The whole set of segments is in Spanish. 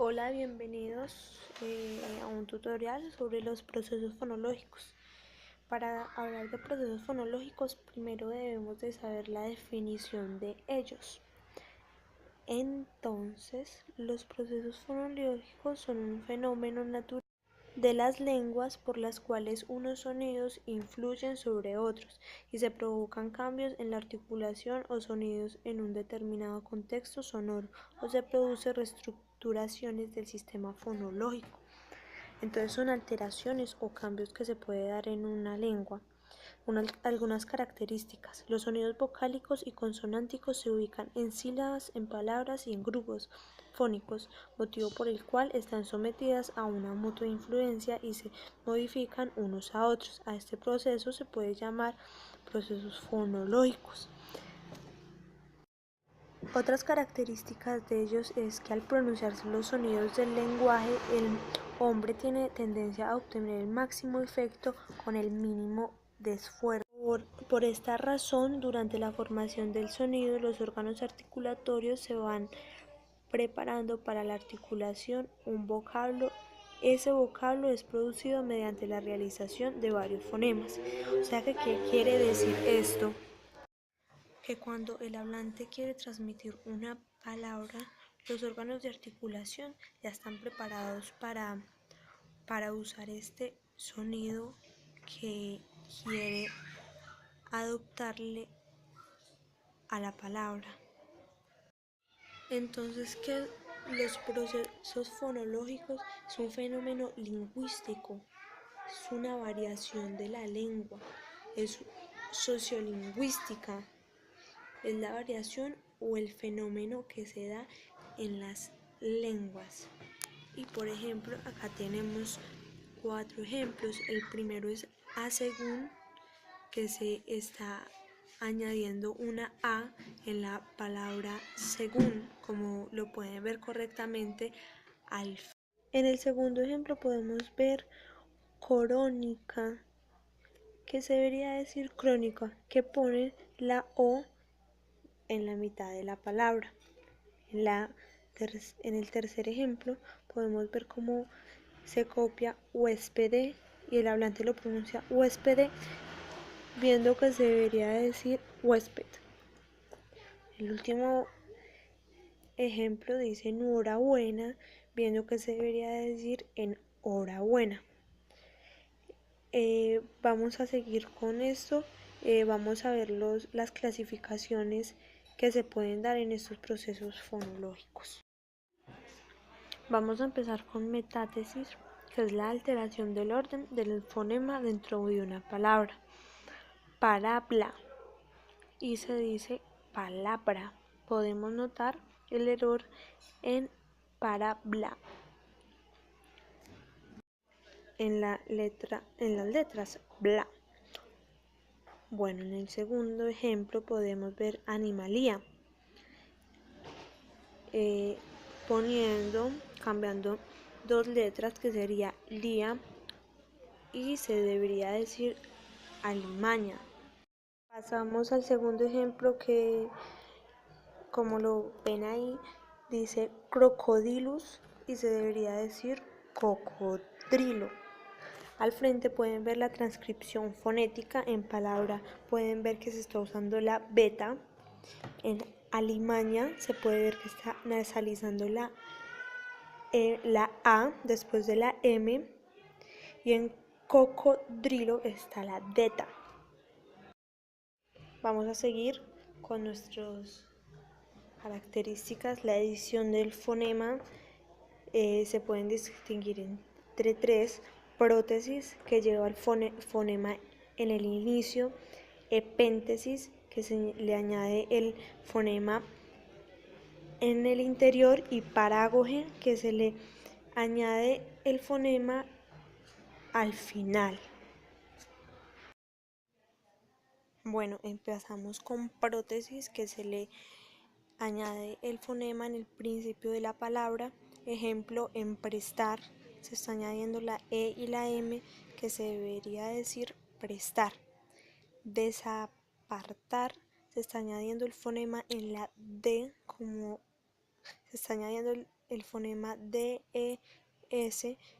Hola, bienvenidos a un tutorial sobre los procesos fonológicos. Para hablar de procesos fonológicos, primero debemos de saber la definición de ellos. Entonces, los procesos fonológicos son un fenómeno natural de las lenguas por las cuales unos sonidos influyen sobre otros y se provocan cambios en la articulación o sonidos en un determinado contexto sonoro o se producen reestructuraciones del sistema fonológico. Entonces son alteraciones o cambios que se puede dar en una lengua. Algunas características. Los sonidos vocálicos y consonánticos se ubican en sílabas, en palabras y en grupos fónicos, motivo por el cual están sometidas a una mutua influencia y se modifican unos a otros. A este proceso se puede llamar procesos fonológicos. Otras características de ellos es que al pronunciarse los sonidos del lenguaje, el hombre tiene tendencia a obtener el máximo efecto con el mínimo de esfuerzo. Por esta razón, durante la formación del sonido, los órganos articulatorios se van preparando para la articulación un vocablo. Ese vocablo es producido mediante la realización de varios fonemas. O sea que, ¿qué quiere decir esto? Que cuando el hablante quiere transmitir una palabra, los órganos de articulación ya están preparados para usar este sonido que quiere adoptarle a la palabra. Entonces, que los procesos fonológicos es un fenómeno lingüístico, es una variación de la lengua, es sociolingüística, es la variación o el fenómeno que se da en las lenguas. Y por ejemplo, acá tenemos 4 ejemplos. El primero es a según, que se está añadiendo una A en la palabra según, como lo pueden ver correctamente al fin. En el segundo ejemplo podemos ver corónica, que se debería decir crónica, que pone la O en la mitad de la palabra. En el tercer ejemplo podemos ver cómo se copia huéspede y el hablante lo pronuncia huéspede, viendo que se debería decir huésped. El último ejemplo dice enhorabuena, viendo que se debería decir enhorabuena. Vamos a seguir con esto. Vamos a ver las clasificaciones que se pueden dar en estos procesos fonológicos. Vamos a empezar con metátesis, que es la alteración del orden del fonema dentro de una palabra. Parabla, y se dice palabra. Podemos notar el error en parabla en las letras bla. Bueno, en el segundo ejemplo podemos ver animalía, cambiando 2 letras, que sería lía y se debería decir alimaña. Pasamos al segundo ejemplo, que como lo ven ahí dice crocodilus y se debería decir cocodrilo. Al frente pueden ver la transcripción fonética en palabra, pueden ver que se está usando la beta. En alimaña se puede ver que está nasalizando la A después de la M, y en cocodrilo está la deta. Vamos a seguir con nuestras características. La edición del fonema se pueden distinguir entre 3: prótesis, que lleva el fonema en el inicio; epéntesis, que se le añade el fonema en el interior; y parágoge, que se le añade el fonema al final. Bueno, empezamos con prótesis, que se le añade el fonema en el principio de la palabra. Ejemplo, en prestar se está añadiendo la E y la M, que se debería decir prestar. Desapartar, se está añadiendo el fonema en la D, como se está añadiendo el fonema DES,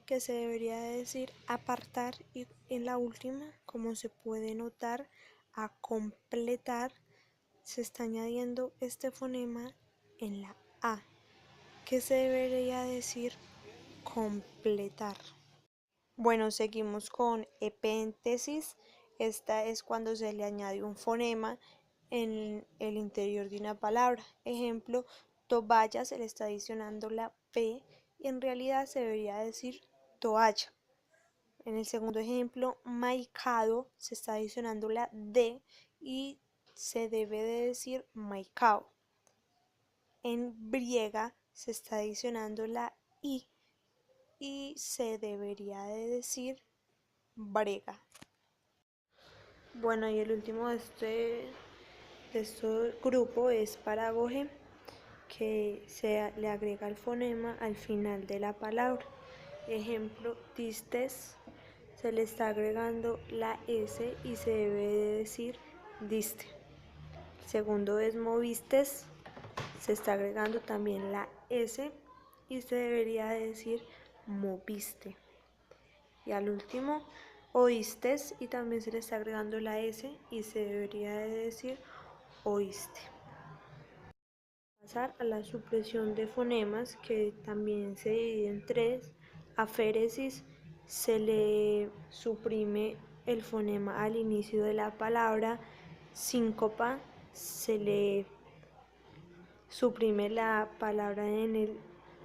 que se debería decir apartar, y en la última, como se puede notar, a completar, se está añadiendo este fonema en la A, que se debería decir completar. Bueno, seguimos con epéntesis. Esta es cuando se le añade un fonema en el interior de una palabra. Ejemplo, toalla, se le está adicionando la P y en realidad se debería decir toalla. En el segundo ejemplo, maicado, se está adicionando la D y se debe de decir maicao. En briega se está adicionando la I y se debería de decir brega. Bueno, y el último de este grupo es paragoge, que se le agrega el fonema al final de la palabra. Ejemplo, distes, se le está agregando la S y se debe de decir diste. Segundo es movistes, se está agregando también la S y se debería de decir moviste. Y al último, oístes, y también se le está agregando la S y se debería de decir oíste. Pasar a la supresión de fonemas, que también se divide en tres. Aféresis, se le suprime el fonema al inicio de la palabra. Síncopa, se le suprime la palabra en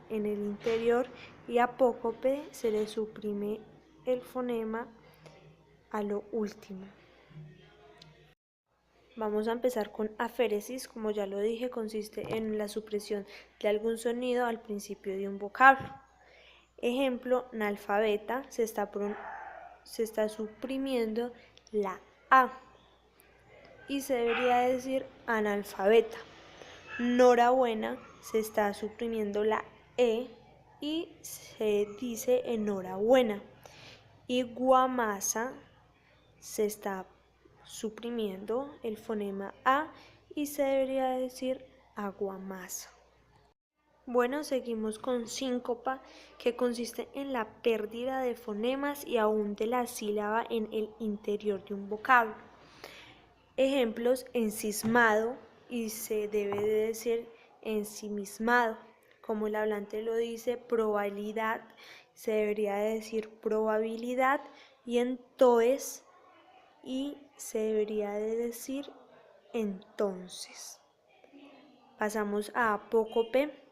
el interior. Y apócope, se le suprime el fonema a lo último. Vamos a empezar con aféresis. Como ya lo dije, consiste en la supresión de algún sonido al principio de un vocablo. Ejemplo, analfabeta, se está suprimiendo la A y se debería decir analfabeta. Norabuena, se está suprimiendo la E y se dice enhorabuena. Y guamasa, se está suprimiendo el fonema A y se debería decir aguamasa. Bueno, seguimos con síncopa, que consiste en la pérdida de fonemas y aún de la sílaba en el interior de un vocablo. Ejemplos, encismado, y se debe de decir ensimismado. Como el hablante lo dice, probabilidad, se debería de decir probabilidad. Y entoes, y se debería de decir entonces. Pasamos a apócope,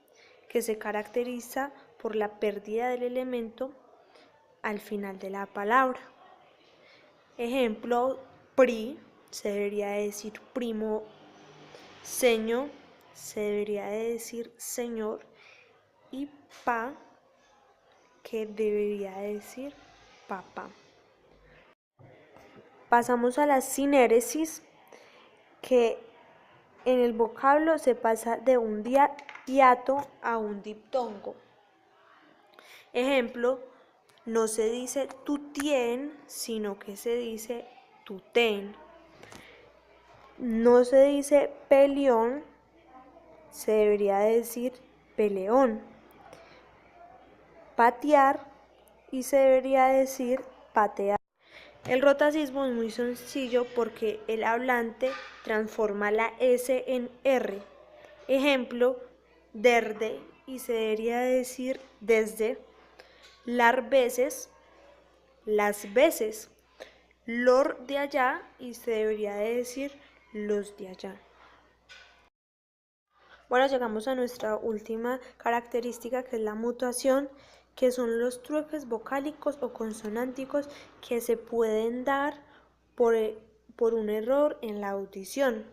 que se caracteriza por la pérdida del elemento al final de la palabra. Ejemplo, pri, se debería de decir primo. Seño, se debería de decir señor. Y pa, que debería de decir papá. Pasamos a la sinéresis, que en el vocablo se pasa de un hiato a un diptongo. Ejemplo, no se dice tu tien, sino que se dice tu ten. No se dice peleón, se debería decir peleón. Patear, y se debería decir patear. El rotacismo es muy sencillo porque el hablante transforma la S en R. Ejemplo, derde, y se debería decir desde. Las veces. Lor de allá, y se debería decir los de allá. Bueno, llegamos a nuestra última característica, que es la mutuación, que son los trueques vocálicos o consonánticos que se pueden dar por un error en la audición.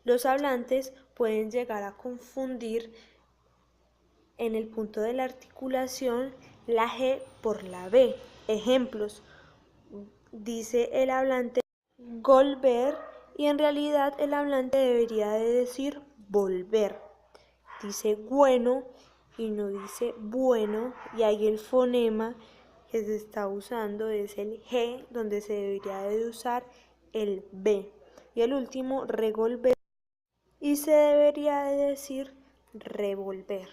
Los hablantes pueden llegar a confundir en el punto de la articulación la G por la B. Ejemplos, dice el hablante golver y en realidad el hablante debería de decir volver. Dice bueno y no dice bueno, y ahí el fonema que se está usando es el G, donde se debería de usar el B. Y el último, revolver, y se debería de decir revolver.